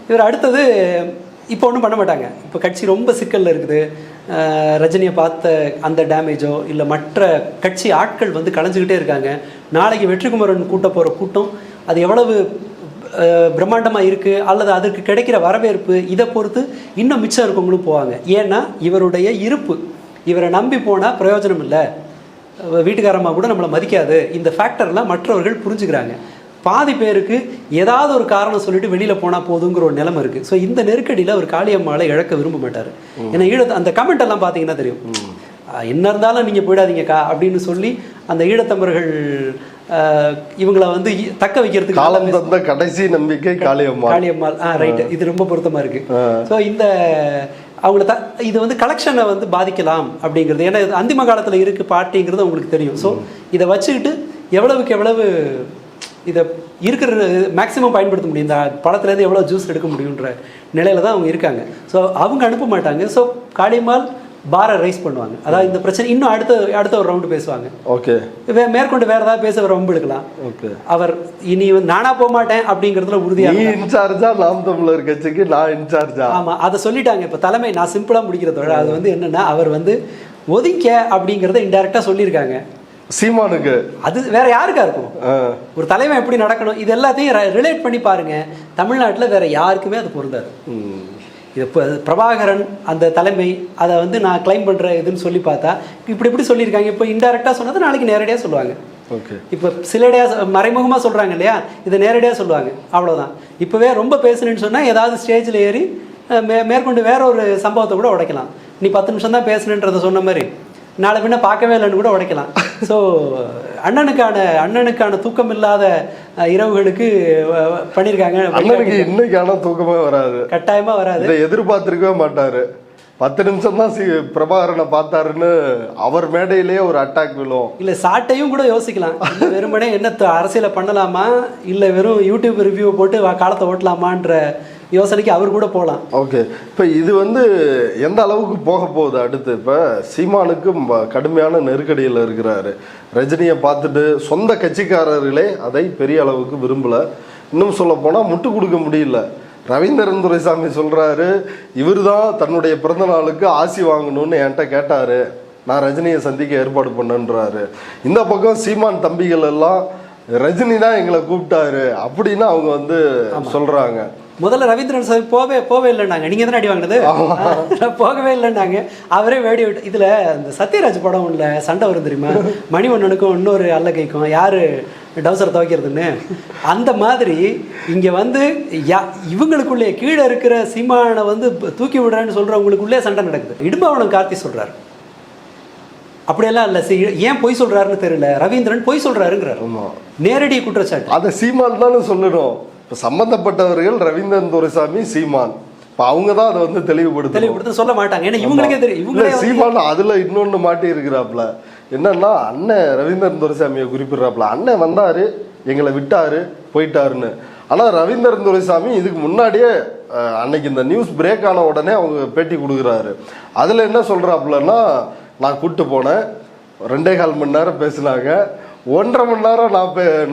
இவர் அடுத்தது இப்போ ஒன்றும் பண்ண மாட்டாங்க. இப்போ கட்சி ரொம்ப சிக்கலில் இருக்குது. ரஜினியை பார்த்த அந்த டேமேஜோ இல்லை மற்ற கட்சி ஆட்கள் வந்து கலைஞ்சிக்கிட்டே இருக்காங்க. நாளைக்கு வெற்றிக்குமரன் கூட்ட போகிற கூட்டம் அது எவ்வளவு பிரம்மாண்டமாக இருக்குது அல்லது அதுக்கு கிடைக்கிற வரவேற்பு இதை பொறுத்து இன்னும் மிச்சம் இருக்கவங்களும் போவாங்க. ஏன்னா இவருடைய இருப்பு, இவரை நம்பி போனால் பிரயோஜனம் இல்லை, வீட்டுக்காரமாக கூட நம்மளை மதிக்காது, இந்த ஃபேக்டர்லாம் மற்றவர்கள் புரிஞ்சுக்கிறாங்க. பாதி பேருக்கு ஏதாவது ஒரு காரணம் சொல்லிட்டு வெளியில் போனால் போதுங்கிற ஒரு நிலைமை இருக்குது. ஸோ இந்த நெருக்கடியில் அவர் காளியம்மாளை இழக்க விரும்ப மாட்டார். ஏன்னா அந்த கமெண்ட் எல்லாம் பார்த்தீங்கன்னா தெரியும், என்ன இருந்தாலும் நீங்கள் போயிடாதீங்கக்கா அப்படின்னு சொல்லி அந்த ஈழத்தமிழர்கள் இவங்களை வந்து தக்க வைக்கிறதுக்கு காலம் தந்த கடைசி நம்பிக்கை காளியம்மாள். ரைட்டு, இது ரொம்ப பொருத்தமாக இருக்குது. ஸோ இந்த அவங்கள இது வந்து கலெக்ஷனை வந்து பாதிக்கலாம் அப்படிங்கிறது, ஏன்னா இது அந்திம காலத்தில் இருக்குது பார்ட்டிங்கிறது அவங்களுக்கு தெரியும். ஸோ இதை வச்சுக்கிட்டு எவ்வளவுக்கு எவ்வளவு இதை இருக்கிற மேக்ஸிமம் பயன்படுத்த முடியும், இந்த பழத்துலேருந்து எவ்வளோ ஜூஸ் எடுக்க முடியுன்ற நிலையில தான் அவங்க இருக்காங்க. ஸோ அவங்க அனுப்ப மாட்டாங்க. ஸோ காளியம்மாள் பாரை ரைஸ் பண்ணுவாங்க. அதாவது இந்த பிரச்சனை இன்னும் அடுத்த ஒரு ரவுண்டு பேசுவாங்க. ஓகே, மேற்கொண்டு வேற ஏதாவது பேச ரொம்ப எடுக்கலாம். ஓகே, அவர் இனி நானா போக மாட்டேன் அப்படிங்கிறதுல உறுதியாக இன்சார்ஜா நாம் தமிழர் கட்சிக்கு நான் இன்சார்ஜா. ஆமாம், அதை சொல்லிட்டாங்க. இப்போ தலைமை நான் சிம்பிளாக முடிக்கிறதோட அது வந்து என்னன்னா அவர் வந்து ஒதுக்க அப்படிங்கிறத இன்டெரக்டாக சொல்லியிருக்காங்க சீமானுக்கு. அது வேற யாருக்கா இருக்கும்? ஒரு தலைமை எப்படி நடக்கணும் இது எல்லாத்தையும் ரிலேட் பண்ணி பாருங்க. தமிழ்நாட்டில் வேற யாருக்குமே அது பொருந்தாது. இப்போ பிரபாகரன் அந்த தலைமை அதை வந்து நான் கிளைம் பண்ணுற இதுன்னு சொல்லி பார்த்தா இப்படி சொல்லியிருக்காங்க. இப்போ இன்டெரக்டாக சொன்னது நாளைக்கு நேரடியாக சொல்லுவாங்க. இப்போ சிலடையாக மறைமுகமாக சொல்கிறாங்க இல்லையா, இதை நேரடியாக சொல்லுவாங்க. அவ்வளோதான். இப்போவே ரொம்ப பேசுனேன்னு சொன்னால் ஏதாவது ஸ்டேஜில் ஏறி மேற்கொண்டு வேற ஒரு சம்பவத்தை கூட உடைக்கலாம். நீ 10 நிமிஷம் தான் பேசுனேன்றதை சொன்ன மாதிரி நாளை பின்ன பார்க்கவே இல்லைன்னு கூட உடைக்கலாம். ஸோ அண்ணனுக்கான தூக்கம் இல்லாத இரவுகளுக்கு பண்ணியிருக்காங்க. அண்ணனுக்கு இன்னைக்கான தூக்கமே வராது, கட்டாயமா வராது. இதை எதிர்பார்த்திருக்கவே மாட்டாரு. 10 நிமிஷம் தான் பிரபாகரனை பார்த்தாருன்னு அவர் மேடையிலேயே ஒரு அட்டாக் விழும். இல்லை சாட்டையும் கூட யோசிக்கலாம். வெறுமனே என்ன அரசியலை பண்ணலாமா இல்லை வெறும் யூடியூப் ரிவ்யூ போட்டு காலத்தை ஓட்டலாமான்ற யோசனைக்கு அவர் கூட போகலாம். ஓகே, இப்போ இது வந்து எந்த அளவுக்கு போக போகுது அடுத்து? இப்போ சீமானுக்கு கடுமையான நெருக்கடியில் இருக்கிறாரு. ரஜினியை பார்த்துட்டு சொந்த கட்சிக்காரர்களே அதை பெரிய அளவுக்கு விரும்பலை. இன்னும் சொல்ல போனால் முட்டு கொடுக்க முடியல. ரவீந்திரன் துரைசாமி சொல்கிறாரு, இவர் தான் தன்னுடைய பிறந்த நாளுக்கு ஆசி வாங்கணும்னு என்கிட்ட கேட்டார், நான் ரஜினியை சந்திக்க ஏற்பாடு பண்ணேன்றாரு. இந்த பக்கம் சீமான் தம்பிகள் எல்லாம் ரஜினி தான் எங்களை கூப்பிட்டாரு அப்படின்னு அவங்க வந்து சொல்கிறாங்க. முதல்ல ரவீந்திரன் சாமி போவே இல்லைன்னாங்க. நீங்கள் தானே அடி வாங்கினது, போகவே இல்லைன்னாங்க. அவரே வேடி விட்டு இதில் இந்த சத்யராஜ் படம் ஒன்றில் சண்டை வரும் தெரியுமா, மணிவண்ணனுக்கும் இன்னொரு அல்லகைக்கும் யார் டவுசரை துவைக்கிறதுன்னு. அந்த மாதிரி இங்கே வந்து இவங்களுக்குள்ளே கீழே இருக்கிற சீமானை வந்து தூக்கி விடுறேன்னு சொல்கிறவங்களுக்குள்ளே சண்டை நடக்குது. இடும்பவனம் கார்த்தி சொல்கிறார், அப்படியெல்லாம் இல்லை, ஏன் பொய் சொல்கிறாருன்னு தெரியல, ரவீந்திரன் பொய் சொல்கிறாருங்கிறார். நேரடி குற்றச்சாட்டு. அதை சீமான் தானே சொல்லணும். இப்போ சம்மந்தப்பட்டவர்கள் ரவீந்திரன் துரைசாமி, சீமான், இப்போ அவங்க தான் அதை வந்து தெளிவுபடுத்த சொல்ல மாட்டாங்க. ஏன்னா இவங்களுக்கே தெரியும். இவங்களே சீமான் அதில் இன்னொன்று மாட்டி இருக்கிறாப்புல. என்னன்னா அண்ணன் ரவீந்திரன் துரைசாமியை குறிப்பிடுறாப்புல, அண்ணன் வந்தார் எங்களை விட்டாரு போயிட்டாருன்னு. ஆனால் ரவீந்திரன் துரைசாமி இதுக்கு முன்னாடியே அன்னைக்கு இந்த நியூஸ் பிரேக் ஆன உடனே அவங்க பேட்டி கொடுக்குறாரு. அதில் என்ன சொல்கிறாப்புலன்னா, நான் கூப்பிட்டு போனேன், 2.25 மணி நேரம் பேசினாங்க, 1.5 மணி நேரம்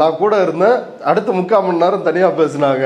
நான் கூட இருந்தேன், அடுத்த 3/4 மணி நேரம் தனியாக பேசினாங்க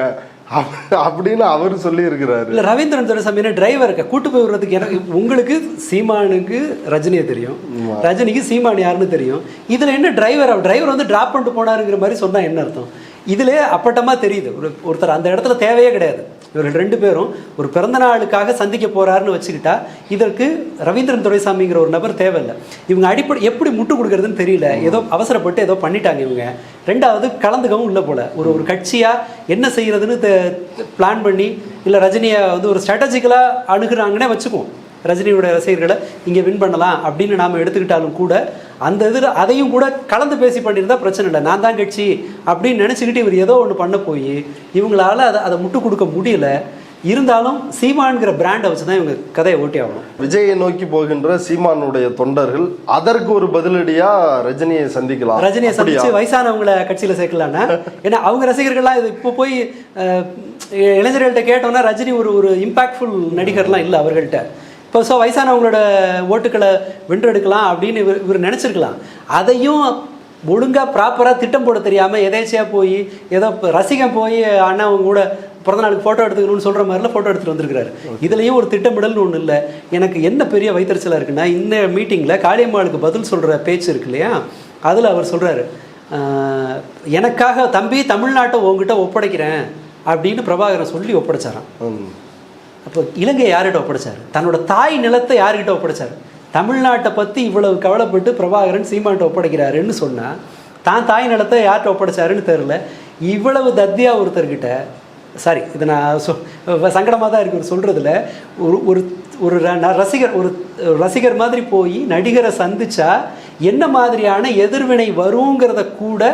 அப்படின்னு அவர் சொல்லி இருக்கிறாரு. இல்லை ரவீந்திரன் துரைசாமி டிரைவருக்கு கூட்டு போய் விடுறதுக்கு எனக்கு உங்களுக்கு சீமானுக்கு ரஜினியை தெரியும், ரஜினிக்கு சீமான் யாருன்னு தெரியும். இதில் என்ன டிரைவர் வந்து டிராப் பண்ணிட்டு போனாருங்கிற மாதிரி சொன்னால் என்ன அர்த்தம்? இதிலே அப்பட்டமாக தெரியுது ஒருத்தர் அந்த இடத்துல தேவையே கிடையாது. இவர்கள் 2 பேரும் ஒரு பிறந்த நாளுக்காக சந்திக்க போறாருன்னு வச்சுக்கிட்டா இதற்கு ரவீந்திரன் துரைசாமிங்கிற ஒரு நபர் தேவையில்லை. இவங்க அடிப்படை எப்படி முட்டு கொடுக்கறதுன்னு தெரியல, ஏதோ அவசரப்பட்டு ஏதோ பண்ணிட்டாங்க இவங்க. 2வது கலந்துக்கவும் இல்லை போல. ஒரு கட்சியாக என்ன செய்யறதுன்னு பிளான் பண்ணி இல்லை ரஜினியை வந்து ஒரு ஸ்ட்ராட்டஜிக்கலாக அணுகுறாங்கன்னே வச்சுக்குவோம். ரஜினியோட ரசிகர்களை இங்கே வின் பண்ணலாம் அப்படின்னு நாம் எடுத்துக்கிட்டாலும் கூட அந்த இதில் அதையும் கூட கலந்து பேசி பண்ணியிருந்தா பிரச்சனை இல்லை. நான் தான் கட்சி அப்படின்னு நினச்சிக்கிட்டு இவர் ஏதோ ஒன்று பண்ண போய் இவங்களால அதை முட்டு கொடுக்க முடியல. இருந்தாலும் சீமான்கிற பிராண்டை வச்சு தான் இவங்க கதையை ஓட்டி ஆகணும். விஜயை நோக்கி போகின்ற சீமானுடைய தொண்டர்கள் அதற்கு ஒரு பதிலடியா ரஜினியை சந்திக்கலாம். ரஜினியை சந்திச்சு வயசானவங்களை கட்சியில் சேர்க்கலான்னா, ஏன்னா அவங்க ரசிகர்கள்லாம் இது இப்போ போய் இளைஞர்கள்ட்ட கேட்டோம்னா ரஜினி ஒரு இம்பாக்ட்ஃபுல் நடிகர்லாம் இல்லை அவர்கள்ட்ட. இப்போ ஸோ வயசானவங்களோட ஓட்டுக்களை வென்றெடுக்கலாம் அப்படின்னு இவர் நினச்சிருக்கலாம். அதையும் ஒழுங்காக ப்ராப்பராக திட்டம் போட தெரியாமல் எதேச்சியாக போய் ஏதோ ரசிகன் போய் அண்ணா அவங்க கூட பிறந்தநாளுக்கு ஃபோட்டோ எடுத்துக்கணும்னு சொல்கிற மாதிரிலாம் ஃபோட்டோ எடுத்துகிட்டு வந்திருக்கிறாரு. இதுலேயும் ஒரு திட்டமிடல்னு ஒன்றும் இல்லை. எனக்கு என்ன பெரிய வைத்தறிச்சலாக இருக்குன்னா, இந்த மீட்டிங்கில் காளியம்மாளுக்கு பதில் சொல்கிற பேச்சு இருக்கு இல்லையா, அதில் அவர் சொல்கிறாரு, எனக்காக தம்பி தமிழ்நாட்டை உங்ககிட்ட ஒப்படைக்கிறேன் அப்படின்னு பிரபாகரன் சொல்லி ஒப்படைச்சாராம். அப்போ இலங்கை யார்கிட்ட ஒப்படைச்சார்? தன்னோட தாய் நிலத்தை யார்கிட்ட ஒப்படைச்சார்? தமிழ்நாட்டை பற்றி இவ்வளவு கவலைப்பட்டு பிரபாகரன் சீமான்ட்ட ஒப்படைக்கிறாருன்னு சொன்னால் தான் தாய் நிலத்தை யார்கிட்ட ஒப்படைச்சாருன்னு தெரில. இவ்வளவு தத்தியா ஒருத்தர்கிட்ட, சாரி இதை நான் சங்கடமாக தான் இருக்குது சொல்கிறதுல, ஒரு ரசிகர் மாதிரி போய் நடிகரை சந்திச்சா என்ன மாதிரியான எதிர்வினை வருங்கிறத கூட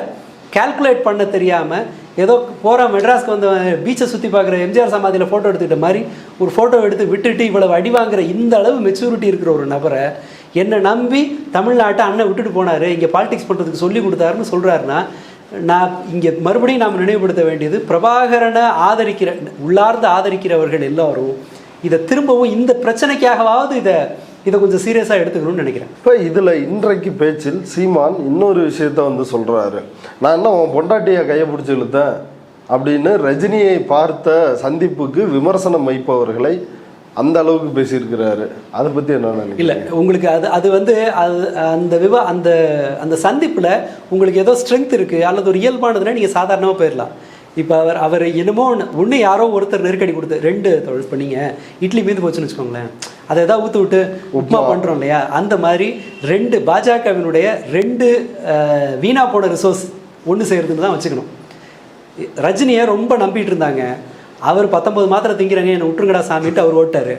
கால்குலேட் பண்ண தெரியாமல் ஏதோ போகிற மெட்ராஸ்க்கு வந்து பீச்சை சுற்றி பார்க்குற எம்ஜிஆர் சமாதியில் ஃபோட்டோ எடுத்துக்கிட்ட மாதிரி ஒரு ஃபோட்டோ எடுத்து விட்டுட்டு இவ்வளவு அடி வாங்குற இந்த அளவு மெச்சூரிட்டி இருக்கிற ஒரு நபரை என்னை நம்பி தமிழ்நாட்டை அண்ணன் விட்டுட்டு போனார், இங்கே பாலிடிக்ஸ் பண்ணுறதுக்கு சொல்லி கொடுத்தாருன்னு சொல்கிறாருன்னா, நான் இங்கே மறுபடியும் நாம் நினைவுபடுத்த வேண்டியது, பிரபாகரனை உள்ளார்ந்து ஆதரிக்கிறவர்கள் எல்லாரும் இதை திரும்பவும் இந்த பிரச்சனைக்காகவாவது இதை கொஞ்சம் சீரியஸாக எடுத்துக்கணும்னு நினைக்கிறேன். இப்போ இதில் இன்றைக்கு பேச்சில் சீமான் இன்னொரு விஷயத்த வந்து சொல்கிறாரு, நான் என்ன உன் பொண்டாட்டியை கையை பிடிச்சி இழுத்தேன் அப்படின்னு ரஜினியை பார்த்த சந்திப்புக்கு விமர்சனம் வைப்பவர்களை அந்த அளவுக்கு பேசியிருக்கிறாரு. அதை பற்றி என்ன நினைக்கிறீங்க? இல்லை, உங்களுக்கு அது வந்து அந்த சந்திப்பில் உங்களுக்கு ஏதோ ஸ்ட்ரென்த் இருக்குது அல்லது ஒரு இயல்பானதுன்னா நீங்கள் சாதாரணமாக போயிடலாம். இப்போ அவர் என்னமோ ஒன்று யாரோ ஒருத்தர் நெருக்கடி கொடுத்து 2 இப்போ நீங்கள் இட்லி மீது போச்சுன்னு வச்சுக்கோங்களேன், அதை எதாவது ஊற்று விட்டு உப்புமா பண்ணுறோம் இல்லையா, அந்த மாதிரி 2 பாஜகவினுடைய 2 வீணா போன ரிசோர்ஸ் ஒன்று செய்கிறதுன்னு தான் வச்சுக்கணும். ரஜினியை ரொம்ப நம்பிட்டு இருந்தாங்க. அவர் 19 மாத்திரை திங்கிறாங்க, என்னை விட்டுருங்கடா சாமிட்டு அவர் ஓட்டார்.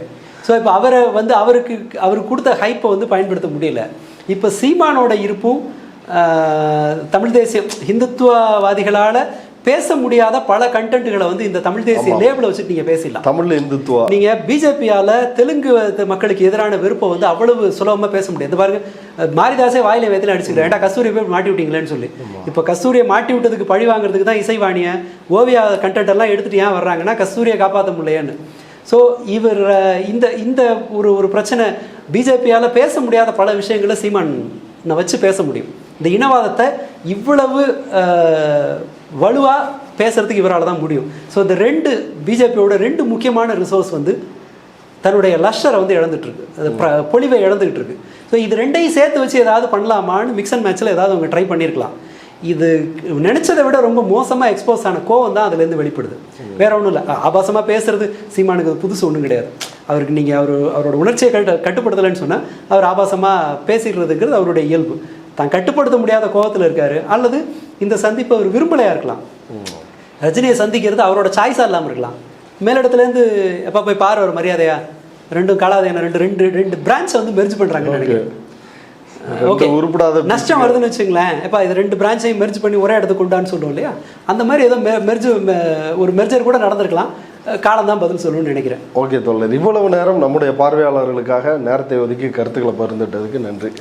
ஸோ இப்போ அவரை வந்து அவருக்கு கொடுத்த ஹைப்பை வந்து பயன்படுத்த முடியல. இப்போ சீமானோட இருப்பும் தமிழ் தேசிய ஹிந்துத்துவவாதிகளால் பேச முடியாத பல கண்டென்ட்டுகளை வந்து இந்த தமிழ் தேசிய லேபிளை வச்சுட்டு நீங்கள் பேசிடலாம். தமிழ் இந்துத்துவா நீங்கள் பிஜேபியால் தெலுங்கு மக்களுக்கு எதிரான விருப்பம் வந்து அவ்வளவு சுலபமாக பேச முடியாது. இந்த பாருங்க, மாரிதாசே வாயில வேத்தில் அடிச்சுக்கிறேன், ஏன்டா கஸ்தூரியை போய் மாட்டி விட்டீங்களேன்னு சொல்லி. இப்போ கஸ்தூரியை மாட்டி விட்டதுக்கு பழி வாங்குறதுக்கு தான் இசைவாணியை ஓவியா கண்டென்ட் எல்லாம் எடுத்துட்டு ஏன் வர்றாங்கன்னா கஸ்தூரியை காப்பாற்ற முடியலையான்னு. ஸோ இவர் இந்த ஒரு பிரச்சனை, பிஜேபியால் பேச முடியாத பல விஷயங்களை சீமான் வச்சு பேச முடியும். இந்த இனவாதத்தை இவ்வளவு வலுவாக பேசுறதுக்கு இவரால் தான் முடியும். ஸோ இந்த பிஜேபியோட 2 முக்கியமான ரிசோர்ஸ் வந்து தன்னுடைய லஷ்ஷரை வந்து இழந்துட்டுருக்கு, பொலிவை இழந்துகிட்டு இருக்கு. ஸோ இது 2ஐயும் சேர்த்து வச்சு ஏதாவது பண்ணலாமான்னு மிக்ஸ் அண்ட் மேட்ச்சில் ஏதாவது அவங்க ட்ரை பண்ணியிருக்கலாம். இது நினச்சதை விட ரொம்ப மோசமாக எக்ஸ்போஸ் ஆன கோவம் தான் அதுலேருந்து வெளிப்படுது. வேற ஒன்றும் இல்லை, ஆபாசமாக பேசுறது சீமானுக்கு புதுசு ஒன்றும் கிடையாது. அவருக்கு நீங்கள் அவரோட உணர்ச்சியை கட்டுப்படுத்தலைன்னு சொன்னால் அவர் ஆபாசமாக பேசிடுறதுங்கிறது அவருடைய இயல்பு. தான் கட்டுப்படுத்த முடியாத கோபத்தில் இருக்காரு, அல்லது இந்த சந்திப்பு அவர் விரும்பலையா இருக்கலாம். ரஜினியை சந்திக்கிறது அவரோட சாய்ஸாக இல்லாமல் இருக்கலாம். மேலிடத்துலேருந்து எப்போ போய் பாரு ஒரு மரியாதையா 2 காலாதையான 2 பிரான்ச்சை வந்து மெர்ஜ் பண்ணுறாங்கன்னு நினைக்கிறேன். ஓகே, நஷ்டம் வருதுன்னு வச்சுங்களேன், எப்போ இது 2 பிரான்ச்சையும் மெர்ஜ் பண்ணி ஒரே இடத்துக்கு கொண்டான்னு சொல்லுவோம் இல்லையா, அந்த மாதிரி ஏதோ ஒரு மெர்ஜர் கூட நடந்திருக்கலாம். காலம் தான் பதில் சொல்லணும்னு நினைக்கிறேன். ஓகே தோழர், இவ்வளவு நேரம் நம்முடைய பார்வையாளர்களுக்காக நேரத்தை ஒதுக்கி கருத்துக்களை பகிர்ந்துட்டதுக்கு நன்றி.